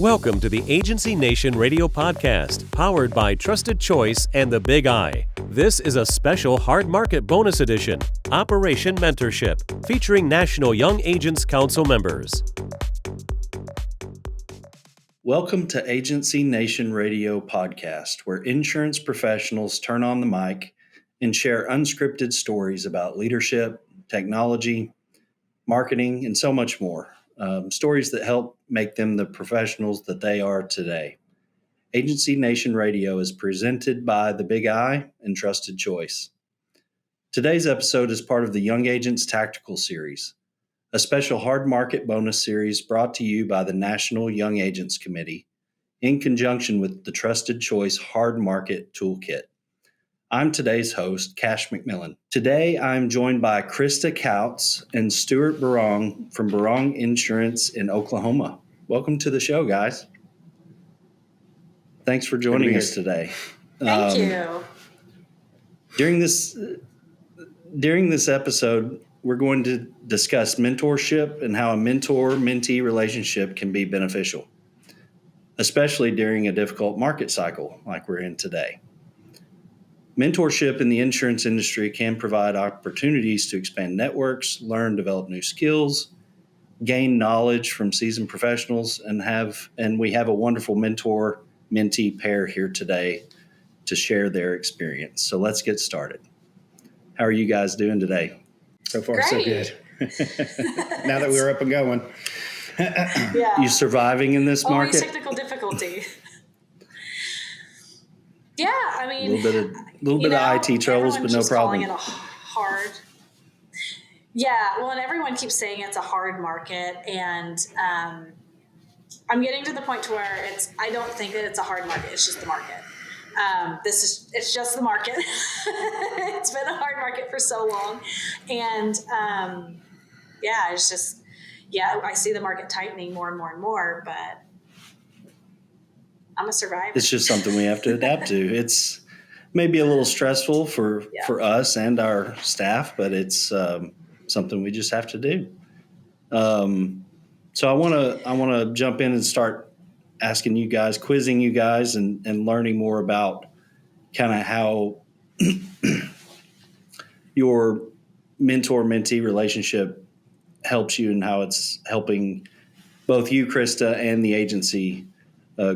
Welcome to the Agency Nation Radio Podcast, powered by Trusted Choice and the Big I. This is a special hard market bonus edition, Operation Mentorship, featuring National Young Agents Council members. Welcome to Agency Nation Radio Podcast, where insurance professionals turn on the mic and share unscripted stories about leadership, technology, marketing, and so much more. Stories that help make them the professionals that they are today. Agency Nation Radio is presented by the Big I and Trusted Choice. Today's episode is part of the Young Agents Tactical Series, a special hard market bonus series brought to you by the National Young Agents Committee in conjunction with the Trusted Choice Hard Market Toolkit. I'm today's host, Cash McMillen. Today, I'm joined by Krista Kautz and Stewart Berrong from Berrong Insurance in Oklahoma. Welcome to the show, guys. Thanks for joining us today. Thank you. During this episode, we're going to discuss mentorship and how a mentor-mentee relationship can be beneficial, especially during a difficult market cycle like we're in today. Mentorship in the insurance industry can provide opportunities to expand networks, learn, develop new skills, gain knowledge from seasoned professionals, and we have a wonderful mentor-mentee pair here today to share their experience. So let's get started. How are you guys doing today? So far, Great. so good. Now that we're up and going. Yeah. You surviving in this Always market? technical difficulty. Yeah, I mean, A little bit of IT troubles, but no problem. Calling it a hard. Yeah, well, and everyone keeps saying it's a hard market, and I'm getting to the point to where I don't think that it's a hard market. It's just the market. It's just the market. It's been a hard market for so long, and I see the market tightening more and more and more, but I'm a survivor. It's just something we have to adapt to. It's maybe a little stressful for us and our staff, but it's something we just have to do. So I want to jump in and start asking you guys, quizzing you guys, and learning more about kind of how your mentor-mentee relationship helps you and how it's helping both you, Krista, and the agency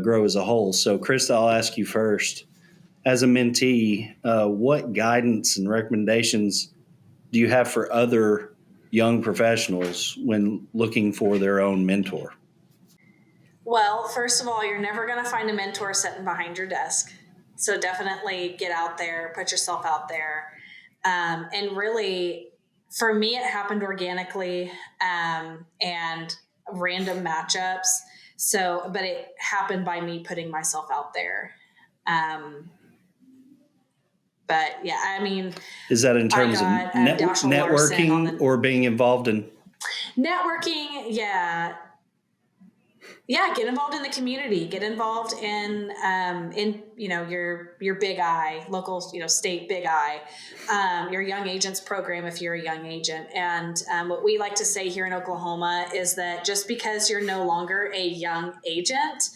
grow as a whole. So, Krista, I'll ask you first. As a mentee, what guidance and recommendations do you have for other young professionals when looking for their own mentor? Well, first of all, you're never going to find a mentor sitting behind your desk. So definitely get out there, put yourself out there. And really, for me, it happened organically and random matchups. So, but it happened by me putting myself out there. But yeah, I mean, is that in terms of networking or being involved in networking? Yeah. Yeah, get involved in the community. Get involved in your Big I, local, state Big I, your Young Agents program if you're a young agent. And what we like to say here in Oklahoma is that just because you're no longer a young agent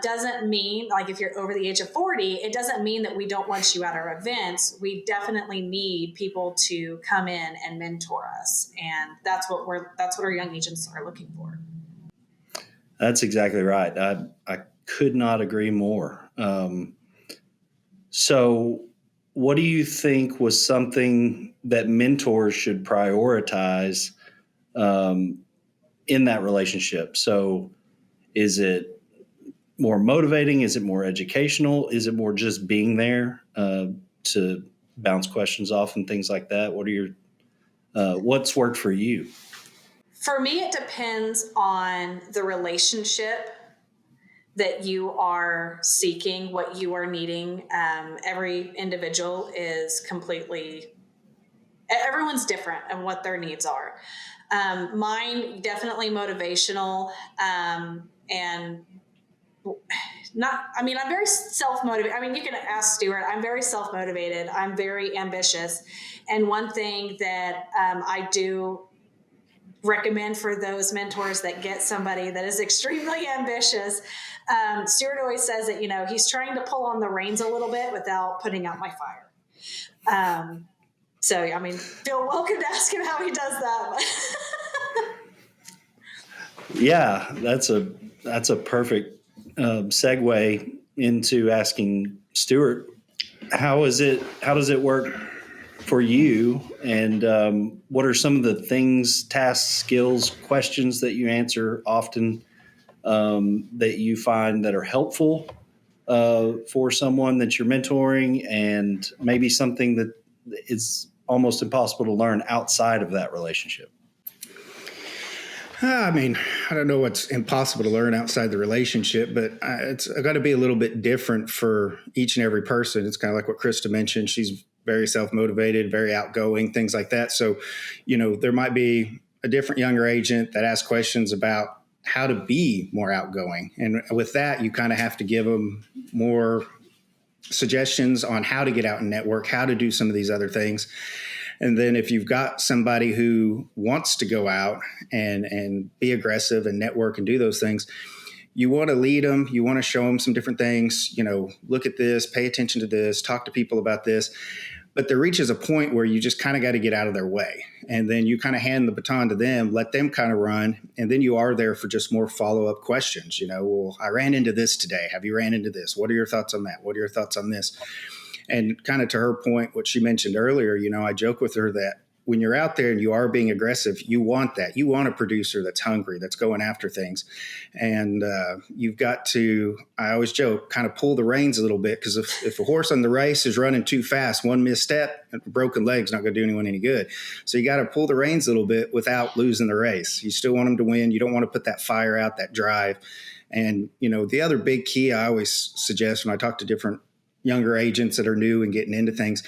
doesn't mean, like if you're over the age of 40, it doesn't mean that we don't want you at our events. We definitely need people to come in and mentor us, and that's what our young agents are looking for. That's exactly right. I could not agree more. So what do you think was something that mentors should prioritize in that relationship? So is it more motivating? Is it more educational? Is it more just being there to bounce questions off and things like that? What are what's worked for you? For me, it depends on the relationship that you are seeking, what you are needing. Every individual is everyone's different and what their needs are. Mine, definitely motivational, and I'm very self-motivated. You can ask Stewart. I'm very self-motivated. I'm very ambitious. And one thing that I do recommend for those mentors that get somebody that is extremely ambitious. Stewart always says that, he's trying to pull on the reins a little bit without putting out my fire. So, feel welcome to ask him how he does that. Yeah, that's a perfect segue into asking Stewart, how does it work for you, and what are some of the things, tasks, skills, questions that you answer often that you find that are helpful for someone that you're mentoring, and maybe something that is almost impossible to learn outside of that relationship? I don't know what's impossible to learn outside the relationship, but it's got to be a little bit different for each and every person. It's kind of like what Krista mentioned. She's very self-motivated, very outgoing, things like that. So, there might be a different younger agent that asks questions about how to be more outgoing. And with that, you kind of have to give them more suggestions on how to get out and network, how to do some of these other things. And then if you've got somebody who wants to go out and be aggressive and network and do those things, you want to lead them. You want to show them some different things, look at this, pay attention to this, talk to people about this. But there reaches a point where you just kind of got to get out of their way. And then you kind of hand the baton to them, let them kind of run. And then you are there for just more follow-up questions. Well, I ran into this today. Have you ran into this? What are your thoughts on that? What are your thoughts on this? And kind of to her point, what she mentioned earlier, I joke with her that when you're out there and you are being aggressive, you want that. You want a producer that's hungry, that's going after things. And you've got to, I always joke, kind of pull the reins a little bit, because if a horse on the race is running too fast, one misstep, a broken leg's not going to do anyone any good. So you got to pull the reins a little bit without losing the race. You still want them to win. You don't want to put that fire out, that drive. And, the other big key I always suggest when I talk to different younger agents that are new and getting into things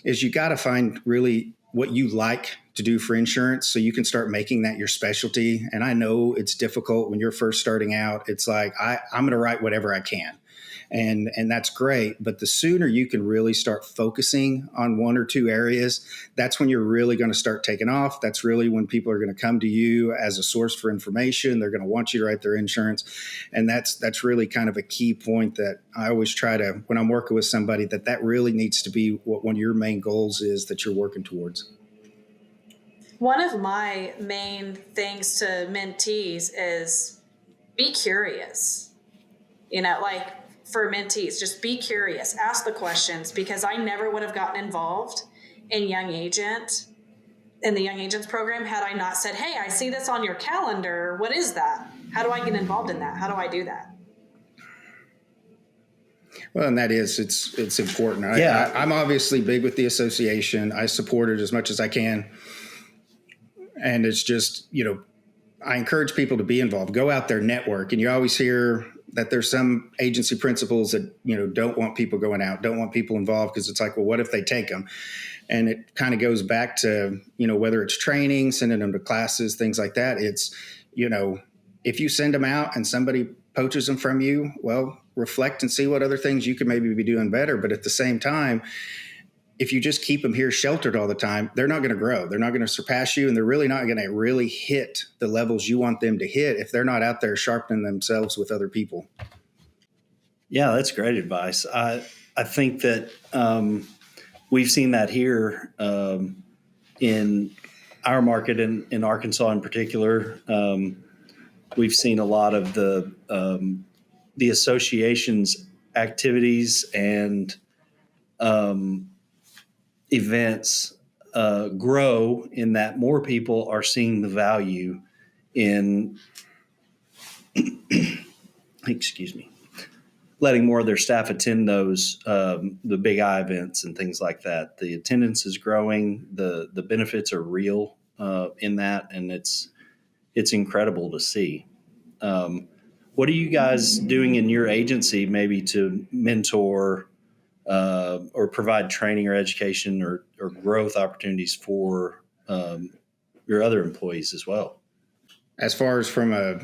is you got to find really what you like to do for insurance, so you can start making that your specialty. And I know it's difficult when you're first starting out. It's like, I'm going to write whatever I can. And that's great. But the sooner you can really start focusing on one or two areas, that's when you're really going to start taking off. That's really when people are going to come to you as a source for information. They're going to want you to write their insurance. And that's really kind of a key point that I always try to, when I'm working with somebody, that really needs to be what one of your main goals is that you're working towards. One of my main things to mentees is be curious. For mentees, just be curious, ask the questions, because I never would have gotten involved in the young agents program had I not said, hey, I see this on your calendar. What is that? How do I get involved in that? How do I do that? Well, and it's important. I'm obviously big with the association. I support it as much as I can. And it's just, I encourage people to be involved, go out there, network. And you always hear that there's some agency principals that, don't want people going out, don't want people involved, because it's like, well, what if they take them? And it kind of goes back to, whether it's training, sending them to classes, things like that. It's, if you send them out and somebody poaches them from you, well, reflect and see what other things you could maybe be doing better. But at the same time, if you just keep them here sheltered all the time, they're not going to grow. They're not going to surpass you, and they're really not going to really hit the levels you want them to hit if they're not out there sharpening themselves with other people. Yeah, that's great advice. I think that we've seen that here in our market in Arkansas in particular. We've seen a lot of the association's activities and events grow in that more people are seeing the value in, letting more of their staff attend those, the big I events and things like that. The attendance is growing. The benefits are real in that, and it's incredible to see. What are you guys doing in your agency maybe to mentor or provide training or education or growth opportunities for your other employees as well? As far as from a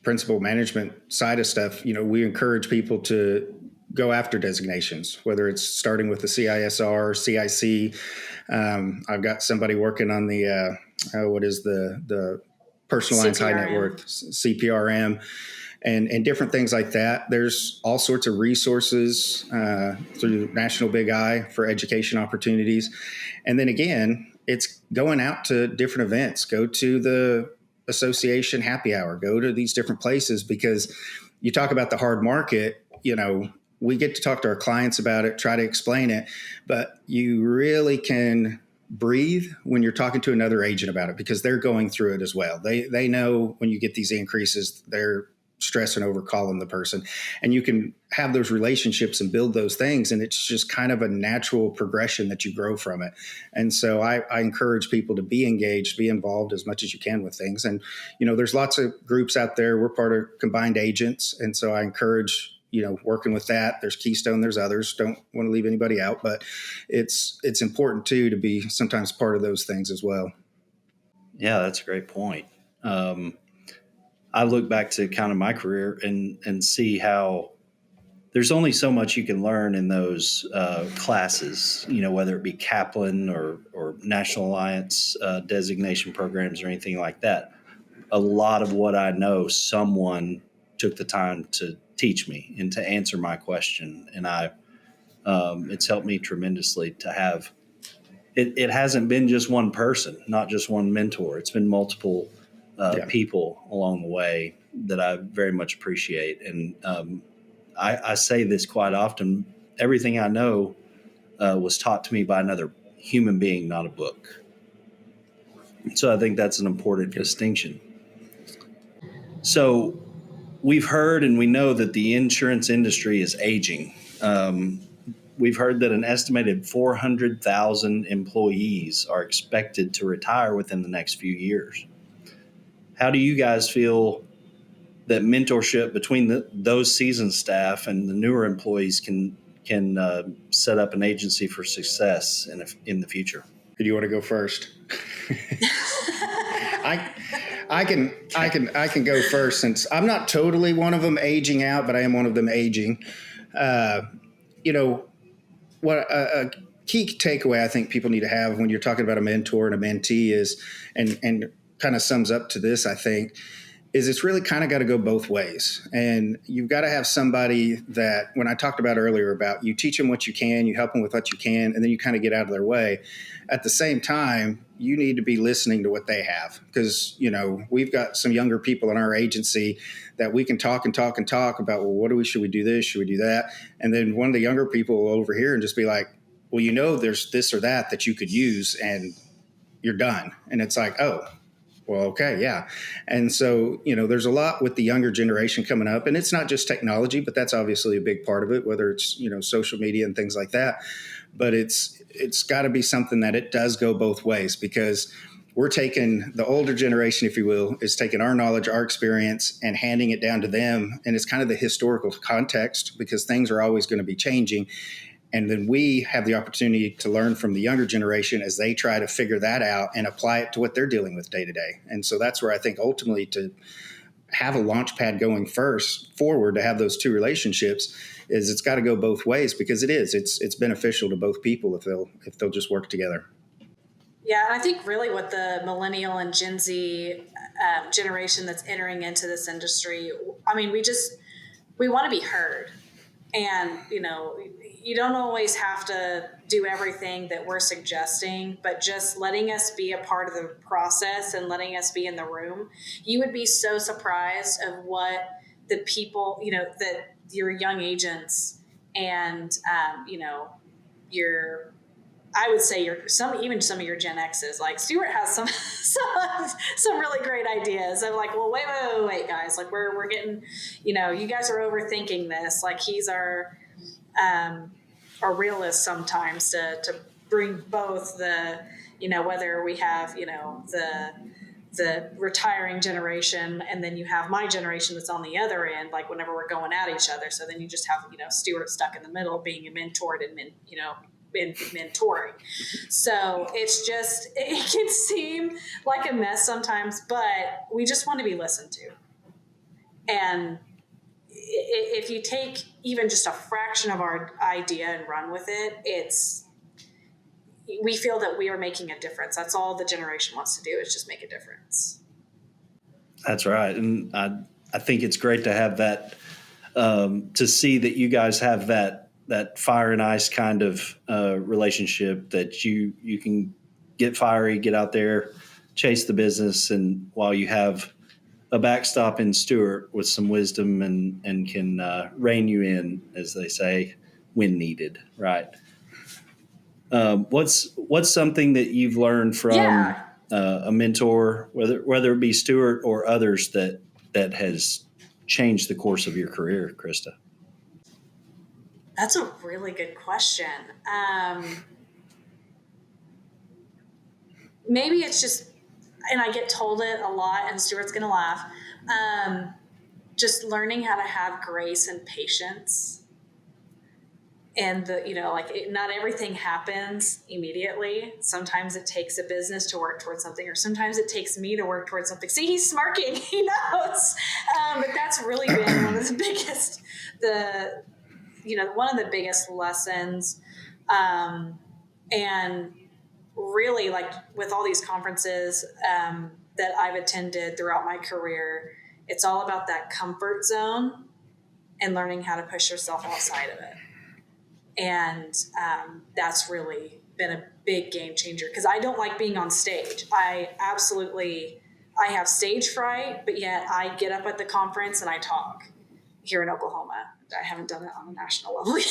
principal management side of stuff, we encourage people to go after designations, whether it's starting with the CISR, CIC. I've got somebody working on the the personal lines high net worth, CPRM, and different things like that. There's all sorts of resources through National Big I for education opportunities. And then again, it's going out to different events, go to the association happy hour, go to these different places, because you talk about the hard market, we get to talk to our clients about it, try to explain it, but you really can breathe when you're talking to another agent about it, because they're going through it as well. They know when you get these increases, they're stressing over calling the person, and you can have those relationships and build those things. And it's just kind of a natural progression that you grow from it. And so I encourage people to be engaged, be involved as much as you can with things. And, there's lots of groups out there. We're part of Combined Agents. And so I encourage, working with that. There's Keystone, there's others. Don't want to leave anybody out, but it's important too, to be sometimes part of those things as well. Yeah, that's a great point. I look back to kind of my career and see how there's only so much you can learn in those classes, whether it be Kaplan or National Alliance designation programs or anything like that. A lot of what I know, someone took the time to teach me and to answer my question. And it's helped me tremendously to have, it hasn't been just one person, not just one mentor. It's been multiple people along the way that I very much appreciate. And I say this quite often. Everything I know was taught to me by another human being, not a book. So I think that's an important distinction. So we've heard and we know that the insurance industry is aging. We've heard that an estimated 400,000 employees are expected to retire within the next few years. How do you guys feel that mentorship between those seasoned staff and the newer employees can set up an agency for success in the future? Do you want to go first? I can go first, since I'm not totally one of them aging out, but I am one of them aging. What a key takeaway I think people need to have when you're talking about a mentor and a mentee is, and kind of sums up to this, I think, is it's really kind of got to go both ways. And you've got to have somebody that, when I talked about earlier about you teach them what you can, you help them with what you can, and then you kind of get out of their way. At the same time, you need to be listening to what they have, because, we've got some younger people in our agency that we can talk about, well, should we do this? Should we do that? And then one of the younger people will over here and just be like, well, there's this or that you could use, and you're done. And it's like, oh, well, okay, yeah. And so, there's a lot with the younger generation coming up, and it's not just technology, but that's obviously a big part of it, whether it's, social media and things like that. But it's got to be something that it does go both ways, because we're taking the older generation, if you will, is taking our knowledge, our experience, and handing it down to them. And it's kind of the historical context, because things are always going to be changing. And then we have the opportunity to learn from the younger generation as they try to figure that out and apply it to what they're dealing with day to day. And so that's where I think ultimately to have a launch pad going forward, to have those two relationships, is it's got to go both ways, because it's beneficial to both people if they'll just work together. Yeah, I think really what the millennial and Gen Z generation that's entering into this industry, I mean, we want to be heard. And, you don't always have to do everything that we're suggesting, but just letting us be a part of the process and letting us be in the room. You would be so surprised of what the people, that your young agents and, I would say even some of your Gen X's, like Stewart has some really great ideas. I'm like, well, wait, guys, like we're getting, you guys are overthinking this. Like he's our realist sometimes to bring both the, whether we have, the retiring generation, and then you have my generation that's on the other end, like whenever we're going at each other. So then you just have, Stewart stuck in the middle, being mentored and in mentoring. So it can seem like a mess sometimes, but we just want to be listened to. And if you take even just a fraction of our idea and run with it, we feel that we are making a difference. That's all the generation wants to do, is just make a difference. That's right. And I think it's great to have that, to see that you guys have that fire and ice kind of relationship, that you can get fiery, get out there, chase the business. And while you have a backstop in Stewart with some wisdom and can rein you in, as they say, when needed. Right. What's something that you've learned from a mentor, whether it be Stewart or others, that has changed the course of your career, Krista? That's a really good question. Maybe it's just, and I get told it a lot, and Stewart's going to laugh, just learning how to have grace and patience. And not everything happens immediately. Sometimes it takes a business to work towards something, or sometimes it takes me to work towards something. See, he's smirking, he knows. But that's really been one of the biggest, one of the biggest lessons. And really, like with all these conferences that I've attended throughout my career, it's all about that comfort zone and learning how to push yourself outside of it. And that's really been a big game changer, because I don't like being on stage. I have stage fright, but yet I get up at the conference and I talk here in Oklahoma. I haven't done it on a national level yet.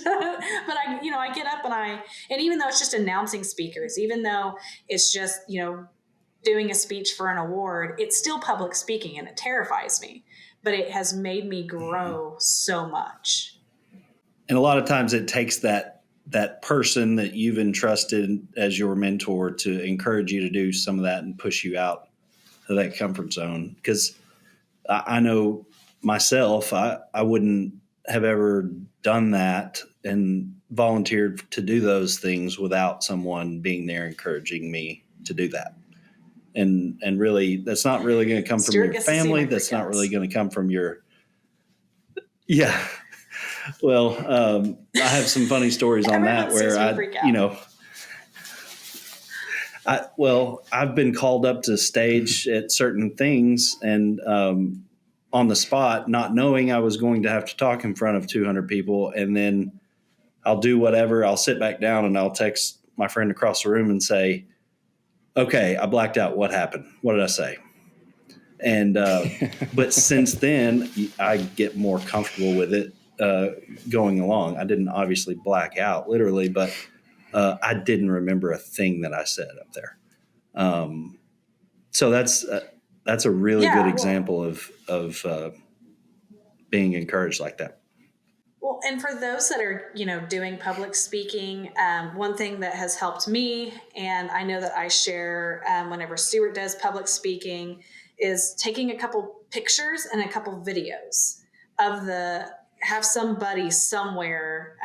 But I get up and even though it's just announcing speakers, even though it's just, doing a speech for an award, it's still public speaking, and it terrifies me, but it has made me grow so much. And a lot of times it takes that person that you've entrusted as your mentor to encourage you to do some of that and push you out of that comfort zone. Because I know myself, I wouldn't have ever done that and volunteered to do those things without someone being there encouraging me to do that. And really, that's not really going to come from your family. That's not really going to come from your, yeah. Well, I have some funny stories on that where I've been called up to stage at certain things and on the spot, not knowing I was going to have to talk in front of 200 people. And then I'll do whatever. I'll sit back down and I'll text my friend across the room and say, okay, I blacked out. What happened? What did I say? And but since then, I get more comfortable with it. Going along. I didn't obviously black out literally, but I didn't remember a thing that I said up there. So that's a really good example of being encouraged like that. Well, and for those that are, doing public speaking, one thing that has helped me, and I know that I share whenever Stewart does public speaking, is taking a couple pictures and a couple videos of have somebody somewhere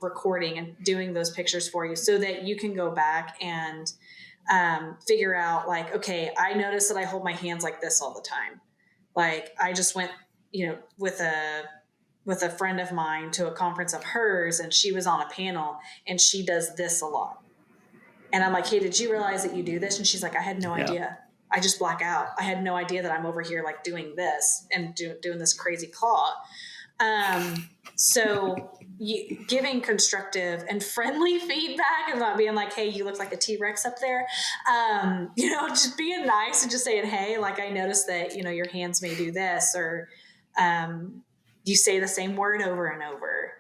recording and doing those pictures for you, so that you can go back and figure out, like, okay, I notice that I hold my hands like this all the time. Like, I just went, with a friend of mine to a conference of hers, and she was on a panel and she does this a lot. And I'm like, hey, did you realize that you do this? And she's like, I had no idea. I just black out. I had no idea that I'm over here like doing this and doing this crazy claw. So giving constructive and friendly feedback, and not being like, hey, you look like a T-Rex up there. Just being nice and just saying, hey, like, I noticed that, your hands may do this, or you say the same word over and over.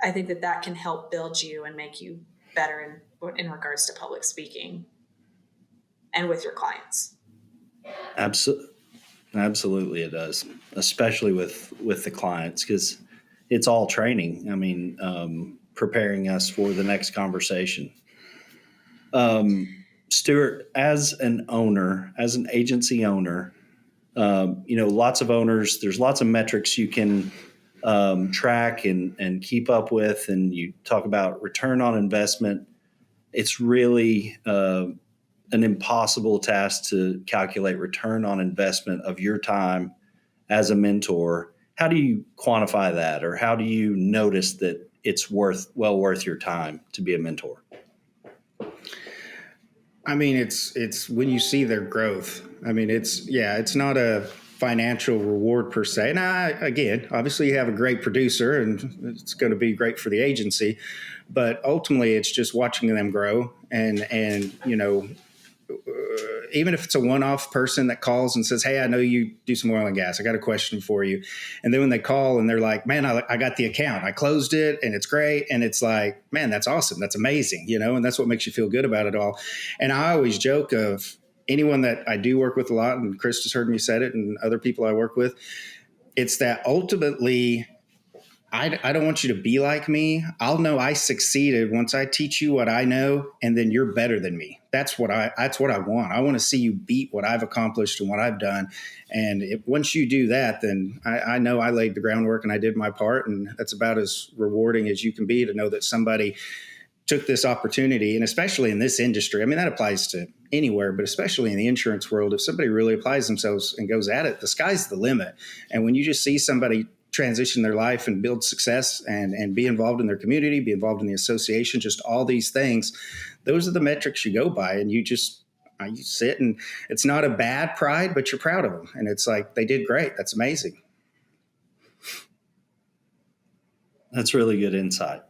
I think that can help build you and make you better in regards to public speaking and with your clients. Absolutely it does, especially with the clients, because it's all training. I mean, preparing us for the next conversation. Stewart, as an agency owner, lots of owners, there's lots of metrics you can track and keep up with, and you talk about return on investment. It's really an impossible task to calculate return on investment of your time as a mentor how do you quantify that, or how do you notice that it's well worth your time to be a mentor? I mean, it's when you see their growth. I mean, it's not a financial reward per se. Now, again, obviously you have a great producer and it's going to be great for the agency, but ultimately it's just watching them grow and even if it's a one-off person that calls and says, hey, I know you do some oil and gas. I got a question for you. And then when they call and they're like, man, I got the account. I closed it and it's great. And it's like, man, that's awesome. That's amazing. And that's what makes you feel good about it all. And I always joke of anyone that I do work with a lot, and Krista's heard me say it, and other people I work with, it's that ultimately I don't want you to be like me. I'll know I succeeded once I teach you what I know, and then you're better than me. That's what I want. I want to see you beat what I've accomplished and what I've done. And once you do that, then I know I laid the groundwork and I did my part. And that's about as rewarding as you can be to know that somebody took this opportunity. And especially in this industry, I mean, that applies to anywhere, but especially in the insurance world, if somebody really applies themselves and goes at it, the sky's the limit. And when you just see somebody transition their life and build success and be involved in their community, be involved in the association, just all these things, those are the metrics you go by. And you sit, and it's not a bad pride, but you're proud of them. And it's like, they did great. That's amazing. That's really good insight.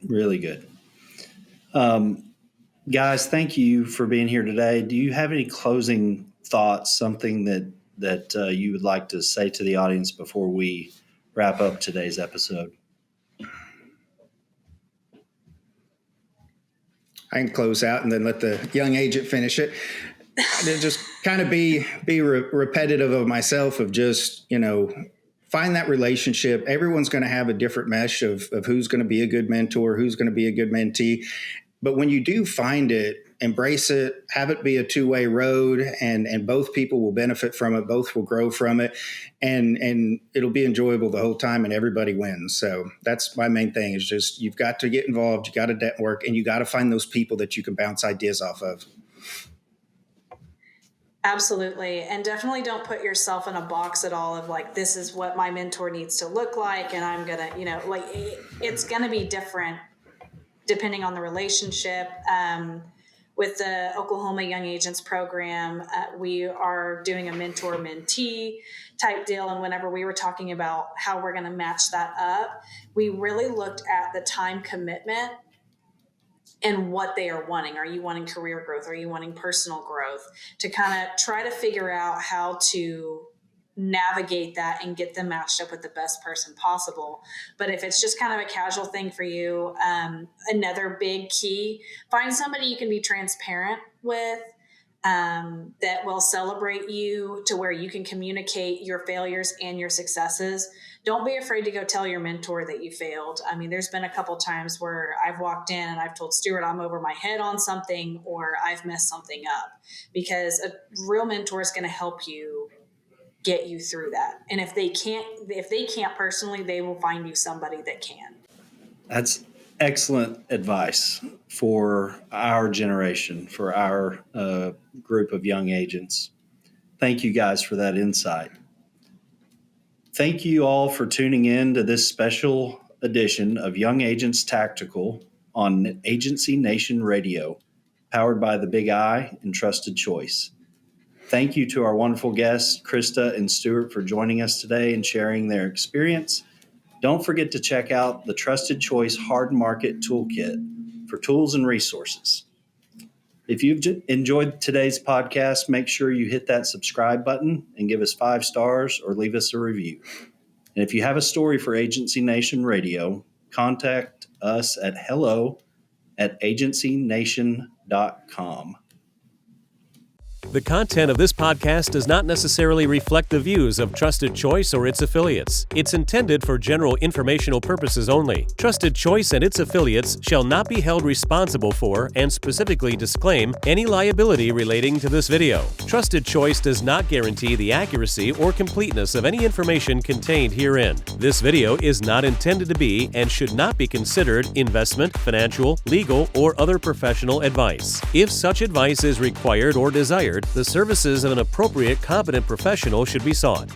Really good. Guys, thank you for being here today. Do you have any closing thoughts, something that you would like to say to the audience before we wrap up today's episode? I can close out and then let the young agent finish it. And just kind of be repetitive of myself, of just, find that relationship. Everyone's going to have a different mesh of who's going to be a good mentor, who's going to be a good mentee. But when you do find it, embrace it, have it be a two-way road, and both people will benefit from it. Both will grow from it, and it'll be enjoyable the whole time, and everybody wins. So that's my main thing, is just, you've got to get involved, you got to network, and you got to find those people that you can bounce ideas off of. Absolutely. And definitely don't put yourself in a box at all of like, this is what my mentor needs to look like. And I'm going to, it's going to be different depending on the relationship. With the Oklahoma Young Agents Program, we are doing a mentor-mentee type deal. And whenever we were talking about how we're going to match that up, we really looked at the time commitment and what they are wanting. Are you wanting career growth? Are you wanting personal growth? To kind of try to figure out how to navigate that and get them matched up with the best person possible. But if it's just kind of a casual thing for you, another big key, find somebody you can be transparent with, that will celebrate you to where you can communicate your failures and your successes. Don't be afraid to go tell your mentor that you failed. I mean, there's been a couple times where I've walked in and I've told Stewart I'm over my head on something, or I've messed something up, because a real mentor is going to help you get you through that. And if they can't personally, they will find you somebody that can. That's excellent advice for our generation, for our group of young agents. Thank you guys for that insight. Thank you all for tuning in to this special edition of Young Agents Tactical on Agency Nation Radio, powered by the Big I and Trusted Choice. Thank you to our wonderful guests, Krista and Stewart, for joining us today and sharing their experience. Don't forget to check out the Trusted Choice Hard Market Toolkit for tools and resources. If you've enjoyed today's podcast, make sure you hit that subscribe button and give us 5 stars or leave us a review. And if you have a story for Agency Nation Radio, contact us at hello@agencynation.com. The content of this podcast does not necessarily reflect the views of Trusted Choice or its affiliates. It's intended for general informational purposes only. Trusted Choice and its affiliates shall not be held responsible for and specifically disclaim any liability relating to this video. Trusted Choice does not guarantee the accuracy or completeness of any information contained herein. This video is not intended to be and should not be considered investment, financial, legal, or other professional advice. If such advice is required or desired, the services of an appropriate competent professional should be sought.